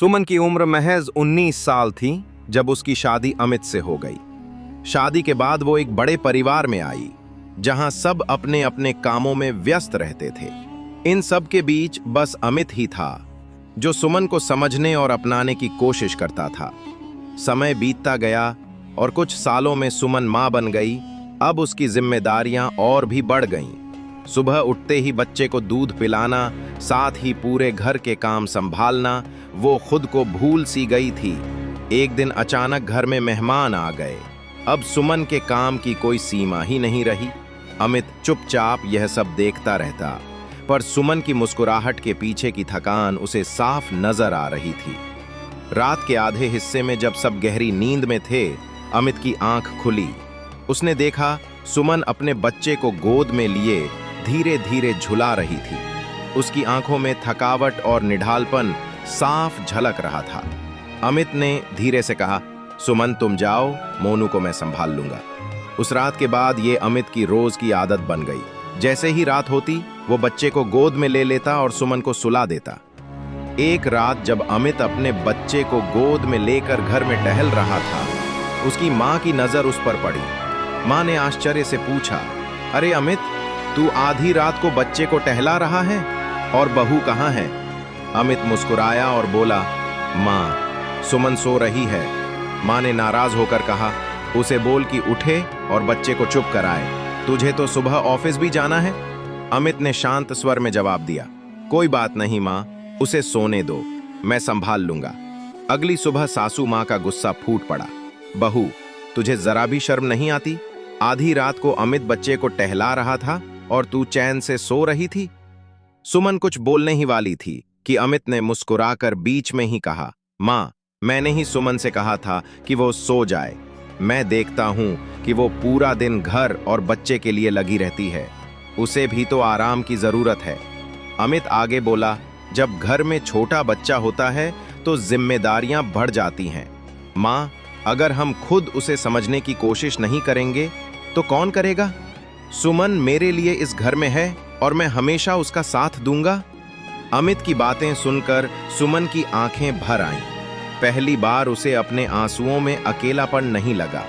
सुमन की उम्र महज 19 साल थी जब उसकी शादी अमित से हो गई। शादी के बाद वो एक बड़े परिवार में आई, जहां सब अपने अपने कामों में व्यस्त रहते थे। इन सब के बीच बस अमित ही था जो सुमन को समझने और अपनाने की कोशिश करता था। समय बीतता गया और कुछ सालों में सुमन मां बन गई। अब उसकी जिम्मेदारियां और भी बढ़ गईं। सुबह उठते ही बच्चे को दूध पिलाना, साथ ही पूरे घर के काम संभालना, वो खुद को भूल सी गई थी। एक दिन अचानक घर में मेहमान आ गए। अब सुमन के काम की कोई सीमा ही नहीं रही। अमित चुपचाप यह सब देखता रहता, पर सुमन की मुस्कुराहट के पीछे की थकान उसे साफ नजर आ रही थी। रात के आधे हिस्से में जब सब गहरी नींद में थे, अमित की आंख खुली। उसने देखा सुमन अपने बच्चे को गोद में लिए धीरे धीरे झुला रही थी। उसकी आंखों में थकावट और निढालपन साफ झलक रहा था। अमित ने धीरे से कहा, सुमन तुम जाओ, मोनू को मैं संभाल लूंगा। उस रात के बाद ये अमित की रोज की आदत बन गई। जैसे ही रात होती, वो बच्चे को गोद में ले लेता और सुमन को सुला देता। एक रात जब अमित अपने बच्चे को गोद में लेकर घर में टहल रहा था, उसकी मां की नजर उस पर पड़ी। मां ने आश्चर्य से पूछा, अरे अमित, तू आधी रात को बच्चे को टहला रहा है और बहू कहाँ है? अमित मुस्कुराया और बोला, मां, सुमन सो रही है। मां ने नाराज होकर कहा, उसे बोल कि उठे और बच्चे को चुप कराए। तुझे तो सुबह ऑफिस भी जाना है। अमित ने शांत स्वर में जवाब दिया, कोई बात नहीं मां, उसे सोने दो, मैं संभाल लूंगा। अगली सुबह सासू मां का गुस्सा फूट पड़ा, बहू, तुझे जरा भी शर्म नहीं आती? आधी रात को अमित बच्चे को टहला रहा था और तू चैन से सो रही थी। सुमन कुछ बोलने ही वाली थी कि अमित ने मुस्कुराकर बीच में ही कहा, मां, मैंने ही सुमन से कहा था कि वो सो जाए। मैं देखता हूं कि वो पूरा दिन घर और बच्चे के लिए लगी रहती है। उसे भी तो आराम की जरूरत है। अमित आगे बोला, जब घर में छोटा बच्चा होता है तो जिम्मेदारियां बढ़ जाती हैं। मां, अगर हम खुद उसे समझने की कोशिश नहीं करेंगे तो कौन करेगा? सुमन मेरे लिए इस घर में है और मैं हमेशा उसका साथ दूंगा। अमित की बातें सुनकर सुमन की आंखें भर आईं। पहली बार उसे अपने आंसुओं में अकेलापन नहीं लगा।